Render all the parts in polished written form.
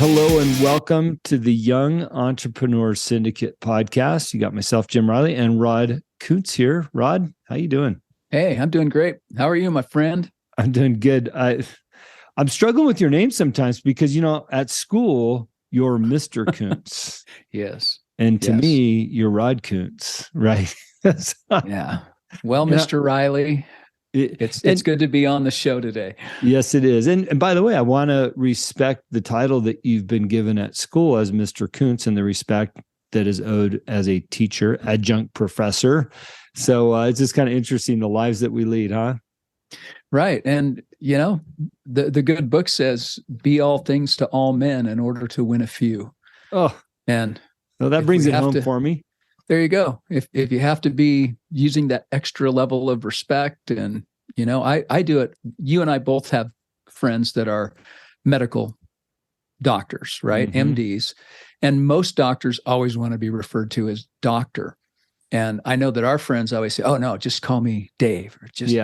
Hello and welcome to the Young Entrepreneur Syndicate podcast. You got myself, Jim Riley, and Rod Kuntz here. Rod, how you doing? Hey, I'm doing great. How are you, my friend? I'm doing good. I'm struggling with your name sometimes because, at school, you're Mr. Kuntz. Yes. And to me, you're Rod Kuntz, right? Yeah. Well, Mr. Riley, it's good to be on the show today. Yes, it is. And by the way, I want to respect the title that you've been given at school as Mr. Kuntz and the respect that is owed as a teacher, adjunct professor. So it's just kind of interesting, the lives that we lead, huh? Right. And, the good book says, be all things to all men in order to win a few. Oh, and so that brings it home for me. There you go. If you have to be using that extra level of respect, and, I do it. You and I both have friends that are medical doctors, right? Mm-hmm. MDs. And most doctors always want to be referred to as doctor. And I know that our friends always say, oh no, just call me Dave, or just,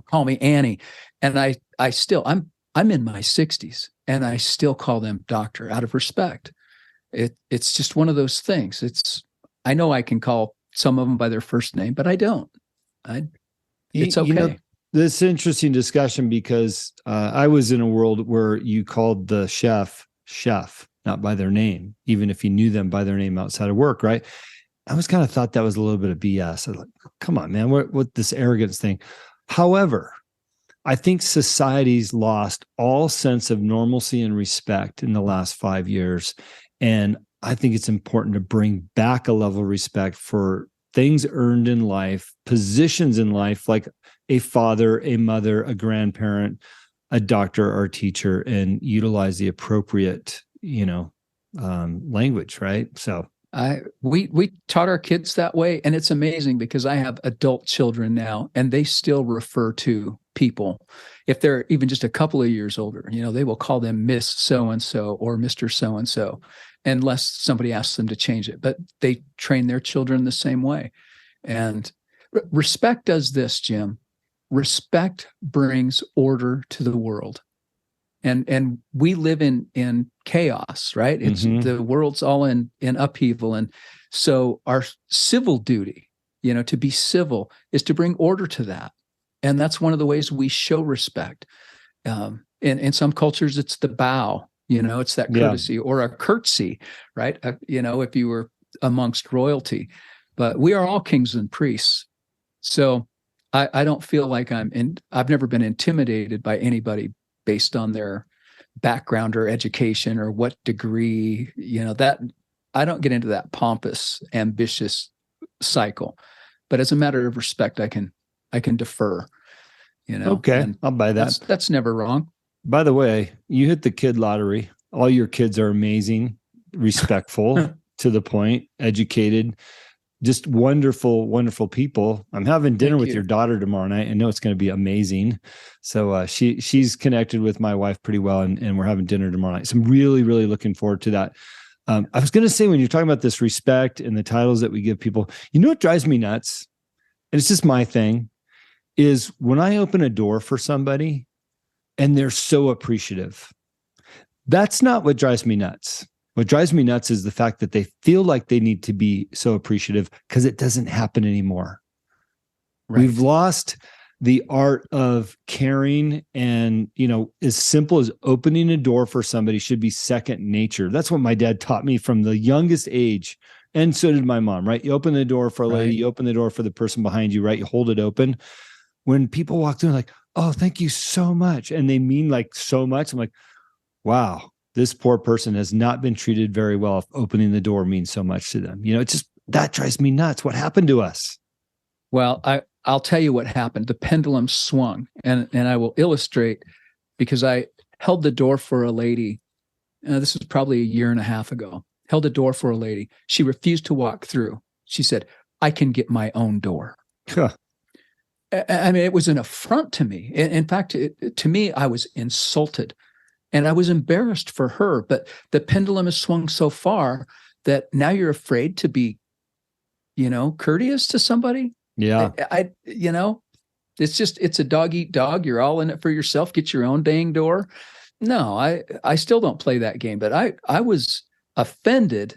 call me Annie. And I still, I'm in my 60s and I still call them doctor out of respect. It's just one of those things. I know I can call some of them by their first name, but I don't. It's okay. This is an interesting discussion because I was in a world where you called the chef, not by their name, even if you knew them by their name outside of work, right? I was kind of thought that was a little bit of BS. I was like, come on, man, what this arrogance thing? However, I think society's lost all sense of normalcy and respect in the last 5 years. And I think it's important to bring back a level of respect for things earned in life, positions in life, like a father, a mother, a grandparent, a doctor, or teacher, and utilize the appropriate, language, right? So we taught our kids that way, and it's amazing because I have adult children now, and they still refer to people, if they're even just a couple of years older, they will call them Miss So-and-so or Mr. So-and-so, unless somebody asks them to change it. But they train their children the same way. And respect does this, Jim. Respect brings order to the world. And we live in chaos, right? It's the world's all in upheaval. And so our civil duty, to be civil, is to bring order to that. And that's one of the ways we show respect. In some cultures, it's the bow, it's that courtesy, or a curtsy, right? If you were amongst royalty. But we are all kings and priests. So I don't feel like I've never been intimidated by anybody based on their background or education or what degree, that I don't get into that pompous, ambitious cycle. But as a matter of respect, I can defer, Okay, I'll buy that. That's never wrong. By the way, you hit the kid lottery. All your kids are amazing, respectful, to the point, educated, just wonderful, wonderful people. I'm having dinner with your daughter tomorrow night. I know it's going to be amazing. So she's connected with my wife pretty well, and we're having dinner tomorrow night. So I'm really, really looking forward to that. I was going to say, when you're talking about this respect and the titles that we give people, what drives me nuts, and it's just my thing, is when I open a door for somebody and they're so appreciative. That's not what drives me nuts. What drives me nuts is the fact that they feel like they need to be so appreciative because it doesn't happen anymore. Right. We've lost the art of caring, and, as simple as opening a door for somebody should be second nature. That's what my dad taught me from the youngest age. And so did my mom, right? You open the door for a lady, you open the door for the person behind you, right? You hold it open. When people walk through, like, oh, thank you so much. And they mean like so much. I'm like, wow, this poor person has not been treated very well if opening the door means so much to them. It's just, that drives me nuts. What happened to us? Well, I'll tell you what happened. The pendulum swung, and I will illustrate, because I held the door for a lady. This was probably a year and a half ago. Held a door for a lady. She refused to walk through. She said, I can get my own door. Huh. I mean, it was an affront to me. In fact, to me, I was insulted, and I was embarrassed for her. But the pendulum has swung so far that now you're afraid to be, courteous to somebody. Yeah. It's a dog eat dog. You're all in it for yourself. Get your own dang door. No, I still don't play that game, but I was offended,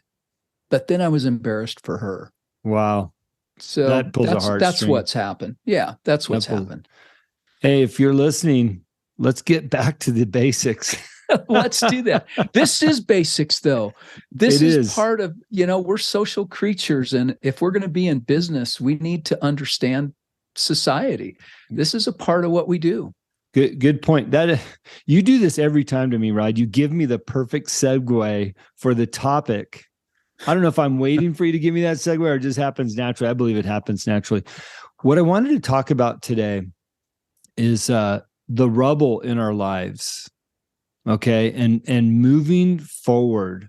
but then I was embarrassed for her. Wow. So That pulls a heartstring. That's what's happened. Yeah, that's what's happened. Hey, if you're listening, let's get back to the basics. Let's do that. This is basics, though. This is part of, we're social creatures. And if we're going to be in business, we need to understand society. This is a part of what we do. Good point. That you do this every time to me, Rod. You give me the perfect segue for the topic. I don't know if I'm waiting for you to give me that segue or it just happens naturally. I believe it happens naturally. What I wanted to talk about today is the rubble in our lives. Okay. And moving forward,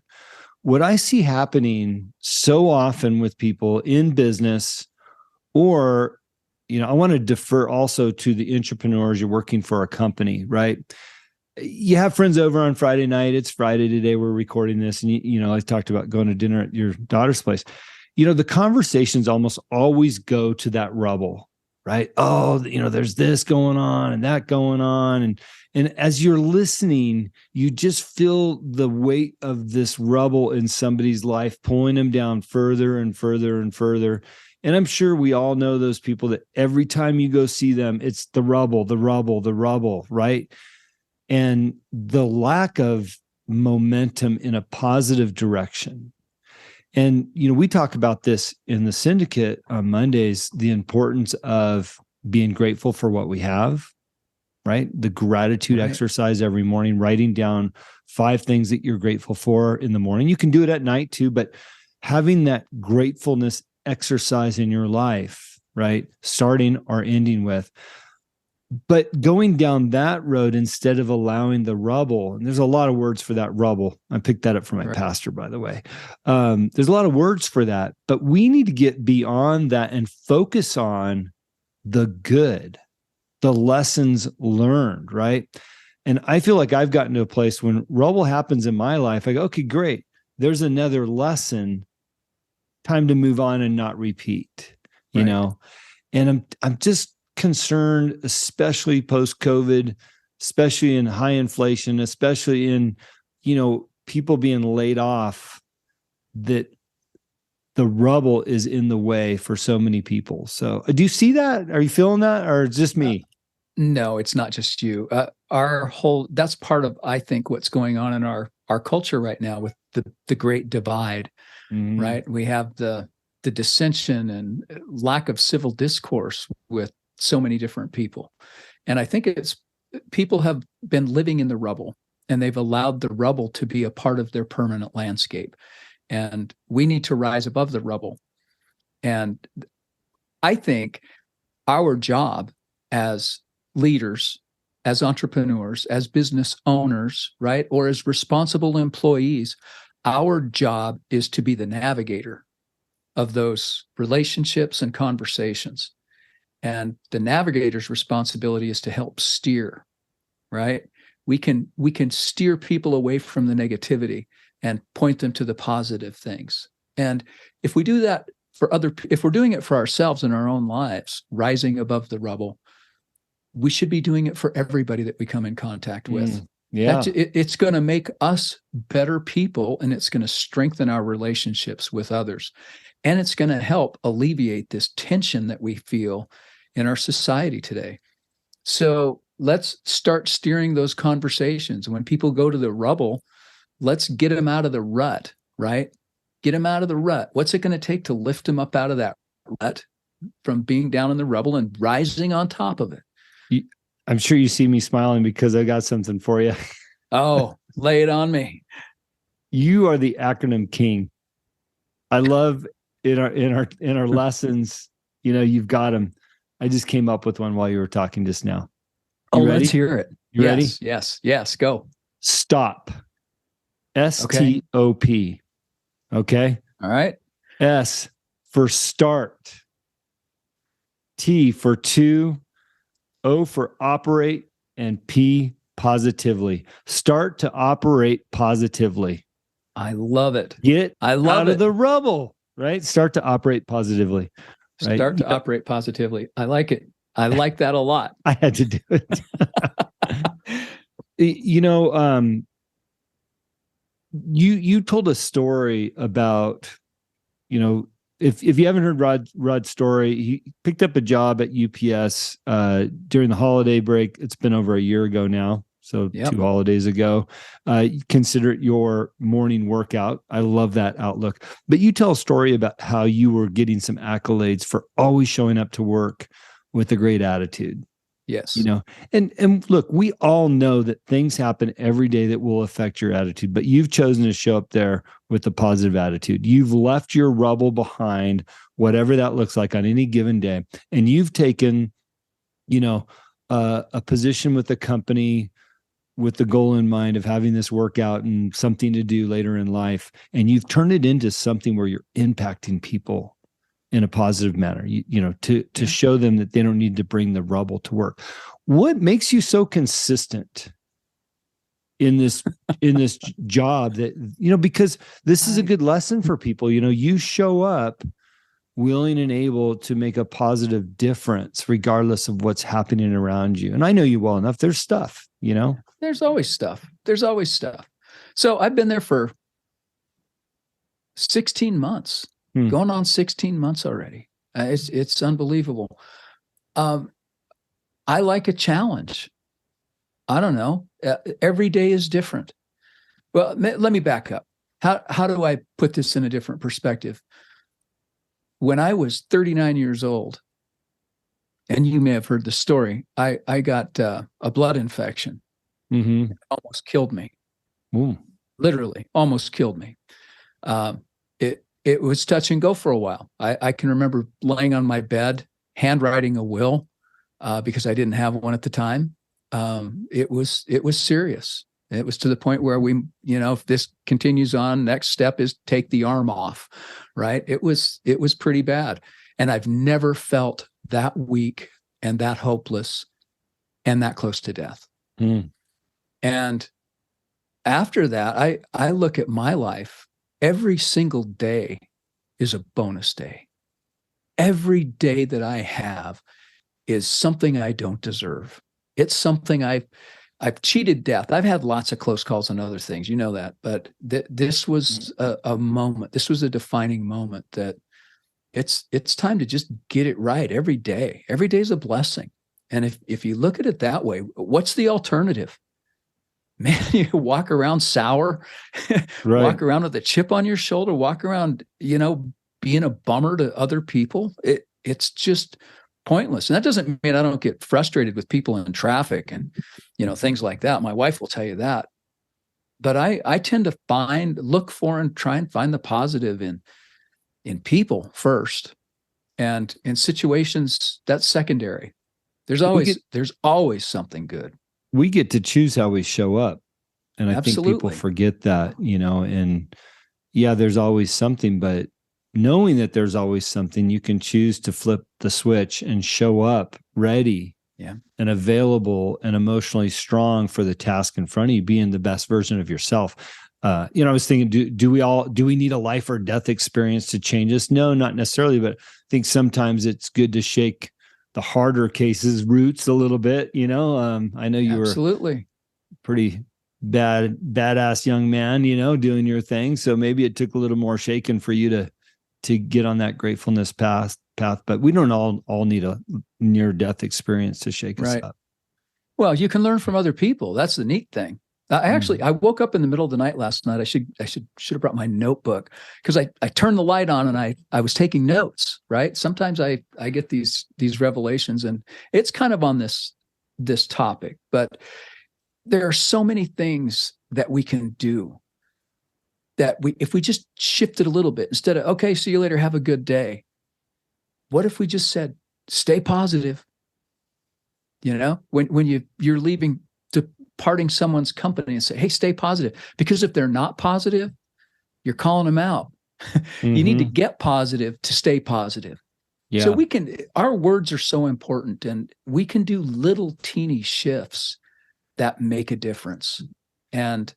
what I see happening so often with people in business, or, I want to defer also to the entrepreneurs. You're working for a company, right? You have friends over on Friday night. It's Friday today. We're recording this. And, I talked about going to dinner at your daughter's place. The conversations almost always go to that rubble, right? Oh, there's this going on and that going on. And as you're listening, you just feel the weight of this rubble in somebody's life, pulling them down further and further and further. And I'm sure we all know those people that every time you go see them, it's the rubble, the rubble, the rubble, right? And the lack of momentum in a positive direction. And, we talk about this in the syndicate on Mondays, the importance of being grateful for what we have, right? The gratitude exercise every morning, writing down 5 things that you're grateful for in the morning. You can do it at night too, but having that gratefulness exercise in your life, right? Starting or ending with. But going down that road instead of allowing the rubble, and there's a lot of words for that rubble. I picked that up from my pastor, by the way. There's a lot of words for that, but we need to get beyond that and focus on the good, the lessons learned, right? And I feel like I've gotten to a place when rubble happens in my life, I go, okay, great. There's another lesson. Time to move on and not repeat, And I'm just concerned, especially post-COVID, especially in high inflation, especially in, people being laid off, that the rubble is in the way for so many people. So do you see that? Are you feeling that, or just me? No, it's not just you. That's part of, I think, what's going on in our culture right now with the great divide. Mm-hmm. Right. We have the dissension and lack of civil discourse with so many different people. And I think people have been living in the rubble, and they've allowed the rubble to be a part of their permanent landscape. And we need to rise above the rubble. And I think our job as leaders, as entrepreneurs, as business owners, right, or as responsible employees, our job is to be the navigator of those relationships and conversations. And the navigator's responsibility is to help steer, right? We can steer people away from the negativity and point them to the positive things. And if we do that if we're doing it for ourselves in our own lives, rising above the rubble, we should be doing it for everybody that we come in contact with. Yeah. It's going to make us better people, and it's going to strengthen our relationships with others. And it's going to help alleviate this tension that we feel in our society today. So let's start steering those conversations. When people go to the rubble, let's get them out of the rut, right? Get them out of the rut. What's it going to take to lift them up out of that rut from being down in the rubble and rising on top of it? I'm sure you see me smiling because I got something for you. Oh, lay it on me. You are the acronym king. I love in our lessons, you've got them. I just came up with one while you were talking just now. You ready? Let's hear it. You ready? Yes. Go. Stop. STOP. Okay. All right. S for start. T for two. O for operate, and P positively. Start to operate positively. I love it. Get out of the rubble, right? Start to operate positively. Right? Start to operate positively. I like it. I like that a lot. I had to do it. You told a story about, if you haven't heard Rod's story, he picked up a job at UPS during the holiday break. It's been over a year ago now, so 2 holidays ago. Consider it your morning workout. I love that outlook. But you tell a story about how you were getting some accolades for always showing up to work with a great attitude. Yes. And look, we all know that things happen every day that will affect your attitude, but you've chosen to show up there with a positive attitude. You've left your rubble behind, whatever that looks like on any given day. And you've taken, a position with the company with the goal in mind of having this workout and something to do later in life. And you've turned it into something where you're impacting people in a positive manner, to show them that they don't need to bring the rubble to work. What makes you so consistent in this job that, because this is a good lesson for people, you show up willing and able to make a positive difference regardless of what's happening around you. And I know you well enough. There's stuff, There's always stuff. So I've been there for 16 months. Going on 16 months already. It's unbelievable. I like a challenge. I don't know. Every day is different. Well, let me back up. How do I put this in a different perspective? When I was 39 years old, and you may have heard the story, I got a blood infection. It almost killed me. Ooh. Literally, almost killed me. It was touch and go for a while. I can remember laying on my bed, handwriting a will, because I didn't have one at the time. It was serious. It was to the point where if this continues on, next step is take the arm off, right? It was pretty bad. And I've never felt that weak and that hopeless and that close to death. And after that, I look at my life. Every single day is a bonus day. Every day that I have is something I don't deserve. It's something I've cheated death. I've had lots of close calls and other things, you know that. But this was a moment. This was a defining moment that it's time to just get it right every day. Every day is a blessing. And if you look at it that way, what's the alternative? Man, you walk around sour, right. Walk around with a chip on your shoulder, walk around, being a bummer to other people. It's just pointless. And that doesn't mean I don't get frustrated with people in traffic and, things like that. My wife will tell you that. But I tend to look for and try and find the positive in people first. And in situations, that's secondary. There's always something good. We get to choose how we show up. And I think people forget that, and there's always something, but knowing that there's always something, you can choose to flip the switch and show up ready and available and emotionally strong for the task in front of you, being the best version of yourself. I was thinking, do we need a life or death experience to change us? No, not necessarily, but I think sometimes it's good to shake the harder cases roots a little bit, I know you were pretty badass young man, doing your thing. So maybe it took a little more shaking for you to get on that gratefulness path, but we don't all need a near death experience to shake us up. Well, you can learn from other people. That's the neat thing. I woke up in the middle of the night last night. I should have brought my notebook because I turned the light on and I was taking notes, right? Sometimes I get these revelations, and it's kind of on this topic, but there are so many things that we can do that if we just shifted a little bit, instead of, okay, see you later, have a good day. What if we just said, stay positive? When you're leaving, departing someone's company, and say, hey, stay positive. Because if they're not positive, you're calling them out. You need to get positive to stay positive. Yeah. So our words are so important, and we can do little teeny shifts that make a difference. And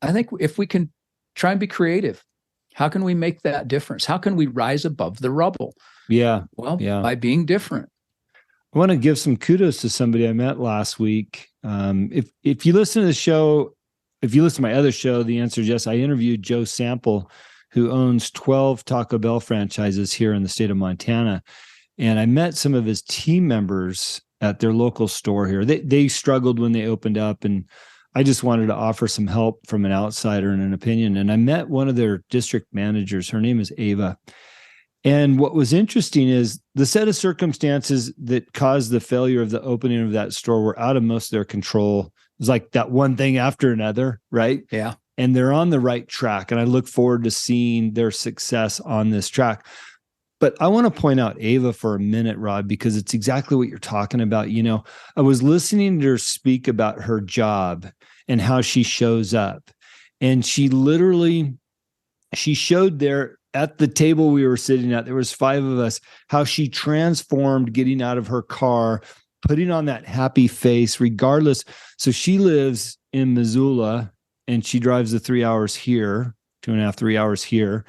I think if we can try and be creative, how can we make that difference? How can we rise above the rubble? Yeah. Well, by being different. I want to give some kudos to somebody I met last week. If you listen to the show, if you listen to my other show, the answer is yes. I interviewed Joe Sample, who owns 12 Taco Bell franchises here in the state of Montana. And I met some of his team members at their local store here. They struggled when they opened up, and I just wanted to offer some help from an outsider and an opinion. And I met one of their district managers. Her name is Ava. And what was interesting is the set of circumstances that caused the failure of the opening of that store were out of most of their control. It was like that one thing after another, right? Yeah. And they're on the right track. And I look forward to seeing their success on this track. But I want to point out Ava for a minute, Rod, because it's exactly what you're talking about. You know, I was listening to her speak about her job and how she shows up. And she showed there at the table we were sitting at, there was 5 of us, how she transformed getting out of her car, putting on that happy face regardless. So she lives in Missoula and she drives the 3 hours here, 2.5, 3 hours here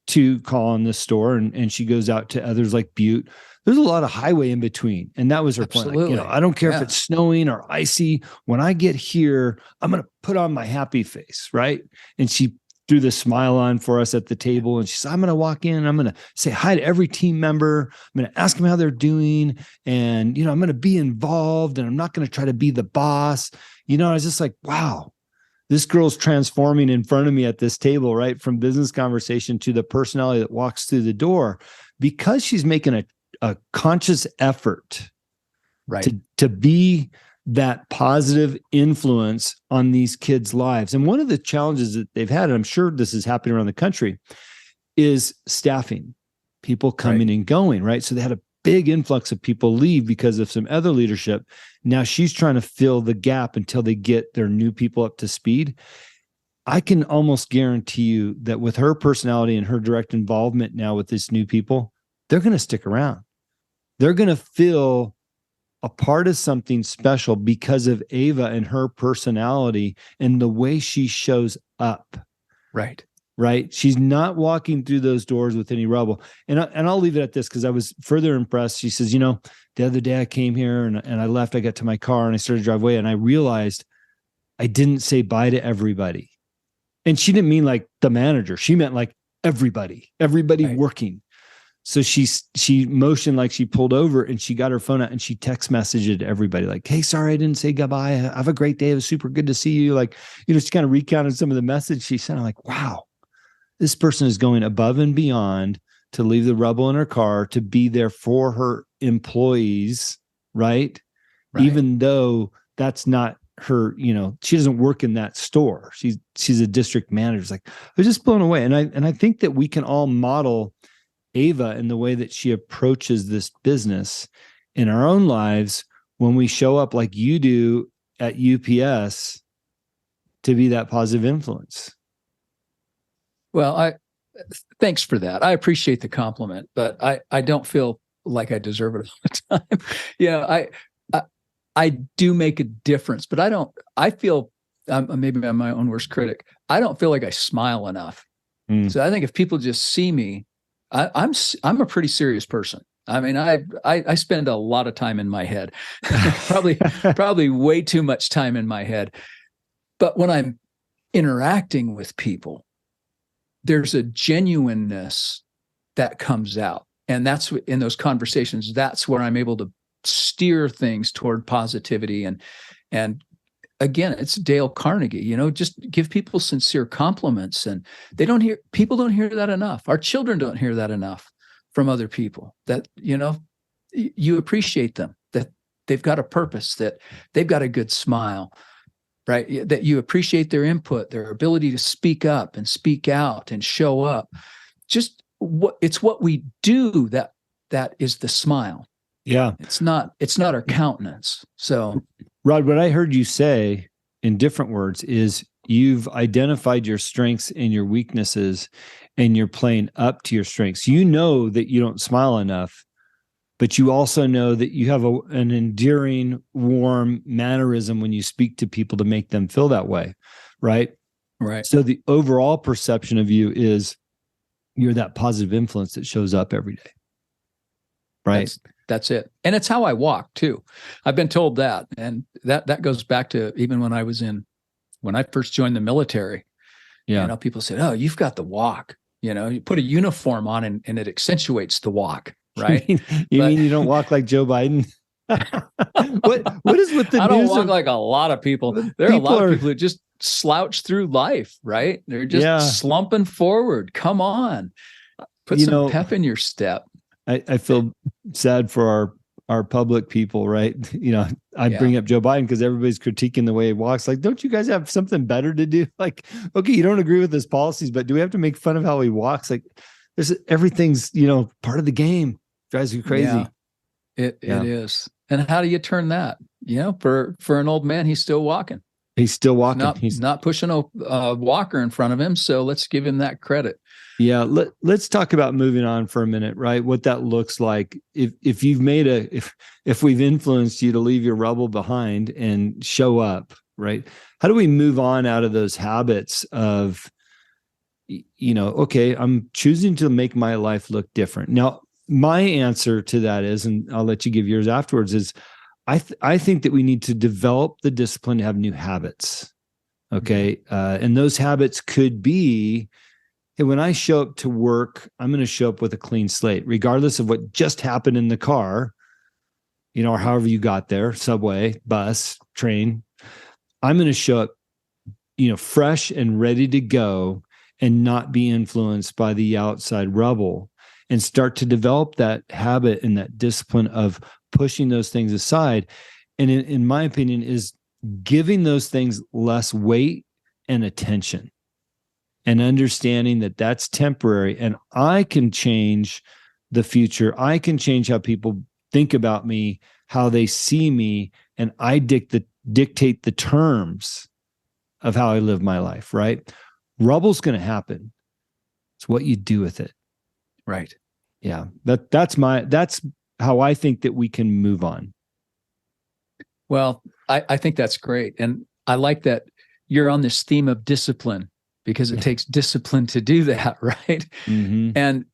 to call on the store. And she goes out to others like Butte. There's a lot of highway in between. And that was her point. Like, you know, I don't care if it's snowing or icy. When I get here, I'm going to put on my happy face. Right. And she threw the smile on for us at the table. And she said, I'm going to walk in and I'm going to say hi to every team member. I'm going to ask them how they're doing. And, you know, I'm going to be involved and I'm not going to try to be the boss. You know, I was just like, wow, this girl's transforming in front of me at this table, right? From business conversation to the personality that walks through the door, because she's making a conscious effort to be that positive influence on these kids' lives. And one of the challenges that they've had, and I'm sure this is happening around the country, is staffing, people coming and going, right? So they had a big influx of people leave because of some other leadership. Now she's trying to fill the gap until they get their new people up to speed. I can almost guarantee you that with her personality and her direct involvement now with these new people, they're going to stick around. They're going to feel a part of something special because of Ava and her personality and the way she shows up. Right. She's not walking through those doors with any rubble. And I'll leave it at this because I was further impressed. She says, you know, the other day I came here and I left, I got to my car and I started to drive away and I realized I didn't say bye to everybody. And she didn't mean like the manager. She meant like everybody working. So she motioned like she pulled over and she got her phone out and she text messaged everybody like, hey, sorry, I didn't say goodbye. Have a great day. It was super good to see you. Like, you know, she kind of recounted some of the message she sent. I'm like, wow, this person is going above and beyond to leave the rubble in her car, to be there for her employees, right? Even though that's not her, you know, she doesn't work in that store. She's a district manager. It's like, I was just blown away. And I think that we can all model Ava in the way that she approaches this business in our own lives when we show up like you do at UPS to be that positive influence. Well, thanks for that. I appreciate the compliment, but I don't feel like I deserve it all the time. You know, I do make a difference, but I feel maybe I'm my own worst critic. I don't feel like I smile enough. So I think if people just see me, I'm a pretty serious person. I mean, I spend a lot of time in my head, probably way too much time in my head. But when I'm interacting with people, there's a genuineness that comes out. And that's in those conversations, that's where I'm able to steer things toward positivity. And again, it's Dale Carnegie, you know, just give people sincere compliments. And people don't hear that enough. Our children don't hear that enough from other people, that, you know, you appreciate them, that they've got a purpose, that they've got a good smile, right? That you appreciate their input, their ability to speak up and speak out and show up. Just it's what we do that is the smile. Yeah. It's not our countenance. So, Rod, what I heard you say in different words is you've identified your strengths and your weaknesses and you're playing up to your strengths. You know that you don't smile enough, but you also know that you have an endearing, warm mannerism when you speak to people to make them feel that way, right? Right. So the overall perception of you is you're that positive influence that shows up every day, right? That's it. And it's how I walk too. I've been told that. And that goes back to even when I first joined the military. Yeah. People said, "Oh, you've got the walk." You put a uniform on and it accentuates the walk, right? You mean you don't walk like Joe Biden? What is with the I don't news walk like a lot of people. There are a lot of people who just slouch through life, right? They're just slumping forward. Come on. Put some pep in your step. I feel sad for our public people, right? I bring up Joe Biden because everybody's critiquing the way he walks. Like, don't you guys have something better to do? Like, okay, you don't agree with his policies, but do we have to make fun of how he walks? Like, everything's part of the game. Drives you crazy. Yeah, it is. And how do you turn that? For an old man, he's still walking. He's still walking. He's not pushing a walker in front of him. So let's give him that credit. Yeah. Let's talk about moving on for a minute, right? What that looks like. If you've if we've influenced you to leave your rubble behind and show up, right? How do we move on out of those habits of, okay, I'm choosing to make my life look different. Now, my answer to that is, and I'll let you give yours afterwards, is I think that we need to develop the discipline to have new habits. Okay. And those habits could be, hey, when I show up to work, I'm going to show up with a clean slate, regardless of what just happened in the car, or however you got there, subway, bus, train. I'm going to show up, fresh and ready to go and not be influenced by the outside rubble, and start to develop that habit and that discipline of pushing those things aside. And in my opinion, is giving those things less weight and attention, and understanding that that's temporary, and I can change the future. I can change how people think about me, how they see me, and I dictate the terms of how I live my life, right? Rubble's going to happen. It's what you do with it. Right. Yeah. That's how I think that we can move on. Well, I think that's great. And I like that you're on this theme of discipline, because it takes discipline to do that, right? Mm-hmm. And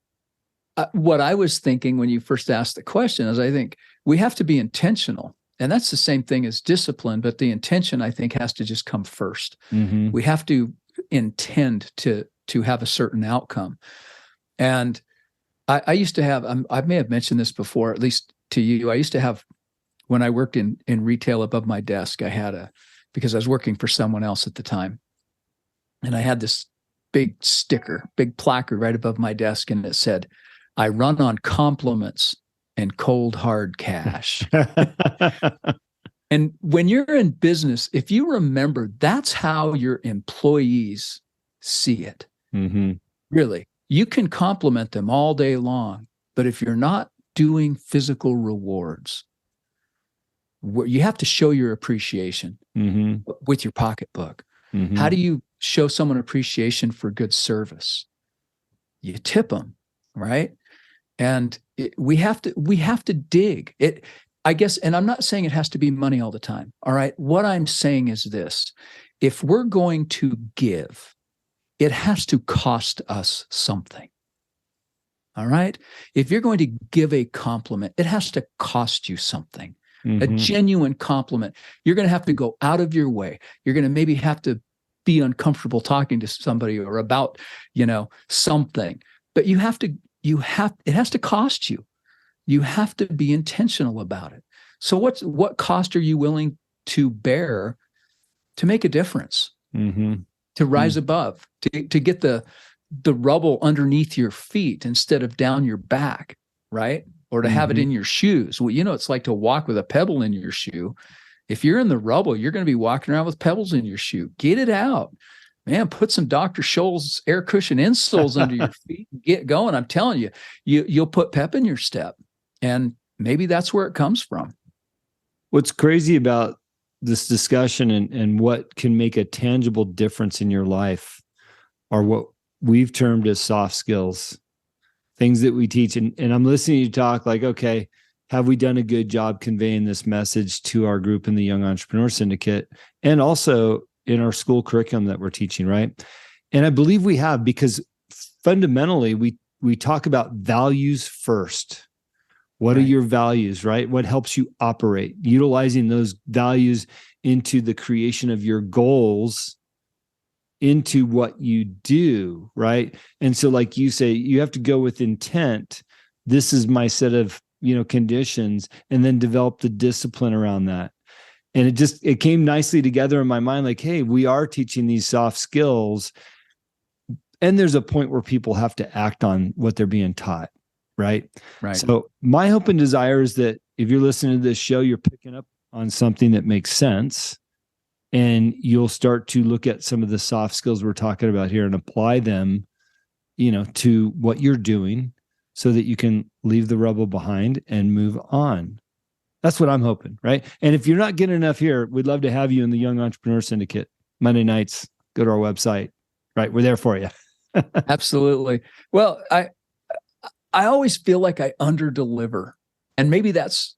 what I was thinking when you first asked the question is, I think we have to be intentional. And that's the same thing as discipline, but the intention, I think, has to just come first. Mm-hmm. We have to intend to have a certain outcome. And I used to have, I may have mentioned this before, at least to you. I used to have, when I worked in retail above my desk, I had because I was working for someone else at the time. And I had this big placard right above my desk. And it said, "I run on compliments and cold hard cash." And when you're in business, if you remember, that's how your employees see it. Mm-hmm. Really. You can compliment them all day long, but if you're not doing physical rewards, you have to show your appreciation with your pocketbook. Mm-hmm. How do you show someone appreciation for good service? You tip them, right? And we have to dig it, I guess. And I'm not saying it has to be money all the time. All right. What I'm saying is this: if we're going to give, it has to cost us something. All right. If you're going to give a compliment, it has to cost you something. Mm-hmm. A genuine compliment. You're going to have to go out of your way. You're going to maybe have to be uncomfortable talking to somebody or about, something, but it has to cost you. You have to be intentional about it. So what cost are you willing to bear to make a difference? Mm-hmm. To rise above, to get the rubble underneath your feet instead of down your back, right? Or to have it in your shoes. Well, it's like to walk with a pebble in your shoe. If you're in the rubble, you're going to be walking around with pebbles in your shoe. Get it out. Man, put some Dr. Scholl's air cushion insoles under your feet and get going. I'm telling you, you'll put pep in your step. And maybe that's where it comes from. What's crazy about this discussion and what can make a tangible difference in your life are what we've termed as soft skills, things that we teach. And I'm listening to you talk like, okay, have we done a good job conveying this message to our group in the Young Entrepreneur Syndicate and also in our school curriculum that we're teaching, right? And I believe we have, because fundamentally we talk about values first. What are your values, right? What helps you operate? Utilizing those values into the creation of your goals, into what you do, right? And so, like you say, you have to go with intent. This is my set of, conditions, and then develop the discipline around that. And it came nicely together in my mind, like, hey, we are teaching these soft skills. And there's a point where people have to act on what they're being taught. Right. So my hope and desire is that if you're listening to this show, you're picking up on something that makes sense, and you'll start to look at some of the soft skills we're talking about here and apply them, to what you're doing so that you can leave the rubble behind and move on. That's what I'm hoping. Right. And if you're not getting enough here, we'd love to have you in the Young Entrepreneur Syndicate Monday nights. Go to our website. Right. We're there for you. Absolutely. Well, I always feel like I under-deliver, and maybe that's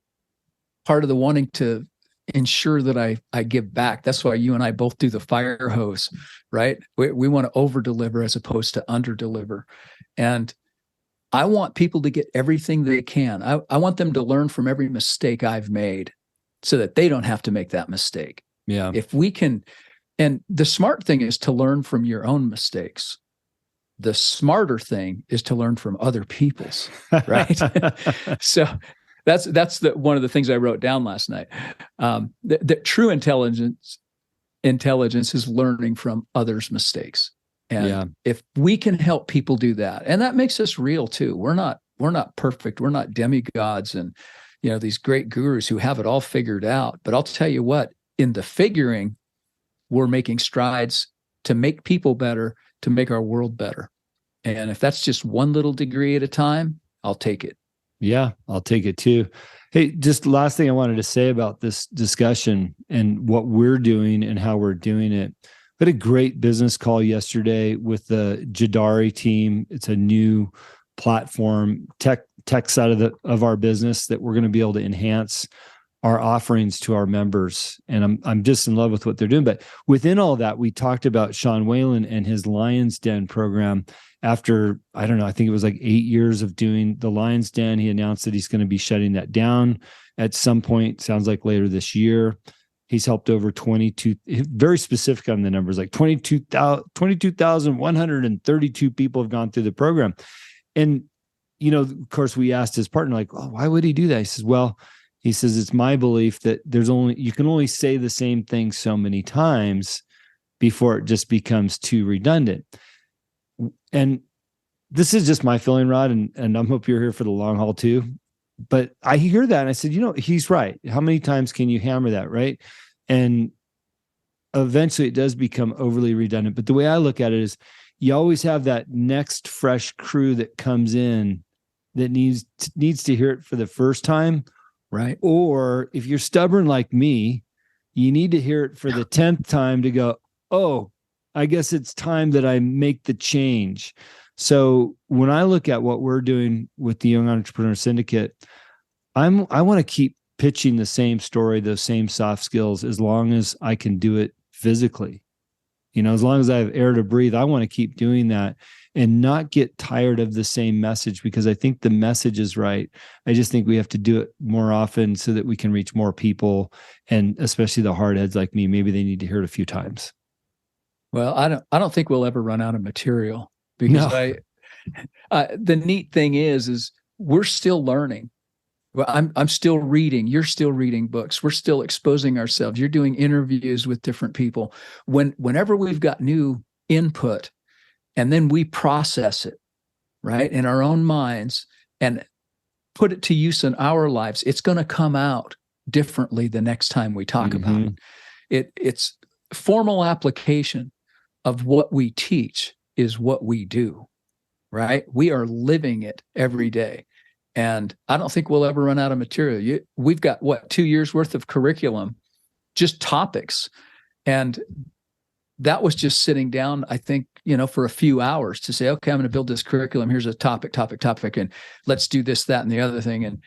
part of the wanting to ensure that I give back. That's why you and I both do the fire hose, right? We want to over-deliver as opposed to under-deliver. And I want people to get everything they can. I want them to learn from every mistake I've made so that they don't have to make that mistake. Yeah. If we can, and the smart thing is to learn from your own mistakes. The smarter thing is to learn from other people's, right? So that's one of the things I wrote down last night. That true intelligence is learning from others' mistakes. And if we can help people do that, and that makes us real too. We're not perfect. We're not demigods and these great gurus who have it all figured out. But I'll tell you what, in the figuring, we're making strides to make people better, to make our world better. And if that's just one little degree at a time, I'll take it. Yeah, I'll take it too. Hey, just last thing I wanted to say about this discussion and what we're doing and how we're doing it. I had a great business call yesterday with the Jadari team. It's a new platform, tech side of our business that we're going to be able to enhance our offerings to our members. And I'm just in love with what they're doing. But within all that, we talked about Sean Whalen and his Lion's Den program. After, I don't know, I think it was like 8 years of doing the Lion's Den, he announced that he's going to be shutting that down at some point, sounds like later this year. He's helped over 22, very specific on the numbers, like 22,132 people have gone through the program. And, of course, we asked his partner, like, oh, why would he do that? He says, it's my belief that you can only say the same thing so many times before it just becomes too redundant. And this is just my feeling, Rod, and I hope you're here for the long haul too. But I hear that and I said, he's right. How many times can you hammer that, right? And eventually it does become overly redundant. But the way I look at it is you always have that next fresh crew that comes in that needs to hear it for the first time. Right. Or if you're stubborn like me, you need to hear it for the 10th time to go, oh, I guess it's time that I make the change. So when I look at what we're doing with the Young Entrepreneur Syndicate, I want to keep pitching the same story, those same soft skills, as long as I can do it physically. As long as I have air to breathe, I want to keep doing that and not get tired of the same message, because I think the message is right. I just think we have to do it more often so that we can reach more people, and especially the hardheads like me. Maybe they need to hear it a few times. Well, I don't think we'll ever run out of material, because the neat thing is we're still learning. Well, I'm still reading. You're still reading books. We're still exposing ourselves. You're doing interviews with different people. Whenever we've got new input, and then we process it, right, in our own minds and put it to use in our lives, it's going to come out differently the next time we talk about it. It's formal application of what we teach is what we do, right? We are living it every day. And I don't think we'll ever run out of material. We've got 2 years worth of curriculum, just topics. And that was just sitting down, I think, for a few hours to say, okay, I'm going to build this curriculum. Here's a topic, and let's do this, that, and the other thing. And,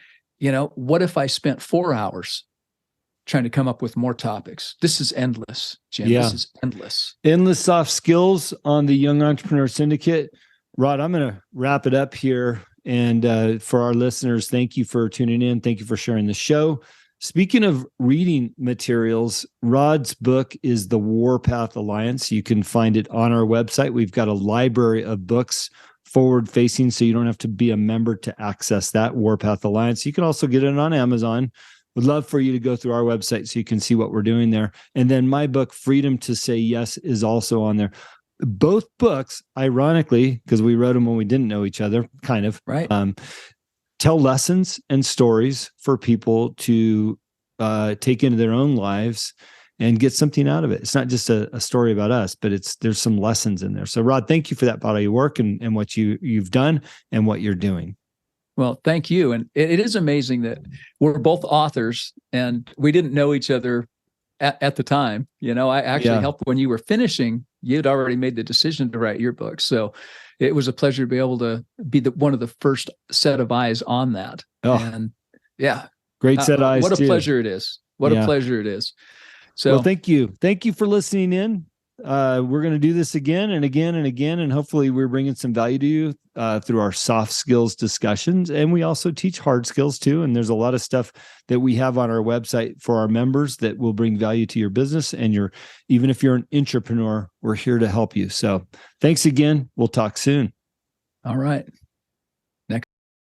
what if I spent 4 hours trying to come up with more topics? This is endless, Jim. Yeah. This is endless. Endless soft skills on the Young Entrepreneur Syndicate. Rod, I'm going to wrap it up here. And for our listeners, thank you for tuning in. Thank you for sharing the show. Speaking of reading materials, Rod's book is The Warpath Alliance. You can find it on our website. We've got a library of books forward facing, so you don't have to be a member to access that Warpath Alliance. You can also get it on Amazon. Would love for you to go through our website so you can see what we're doing there. And then my book, Freedom to Say Yes, is also on there. Both books, ironically, because we wrote them when we didn't know each other, kind of, right. Tell lessons and stories for people to take into their own lives and get something out of it. It's not just a story about us, but there's some lessons in there. So Rod, thank you for that part of your work and what you've done and what you're doing. Well, thank you. And it is amazing that we're both authors and we didn't know each other at the time. I actually helped when you were finishing. You'd already made the decision to write your book. So it was a pleasure to be able to be one of the first set of eyes on that. Oh, and yeah. Great set of eyes. What a pleasure it is. What a pleasure it is. So well, thank you. Thank you for listening in. We're going to do this again and again and again, and hopefully we're bringing some value to you through our soft skills discussions. And we also teach hard skills too. And there's a lot of stuff that we have on our website for our members that will bring value to your business. And even if you're an entrepreneur, we're here to help you. So thanks again. We'll talk soon. All right.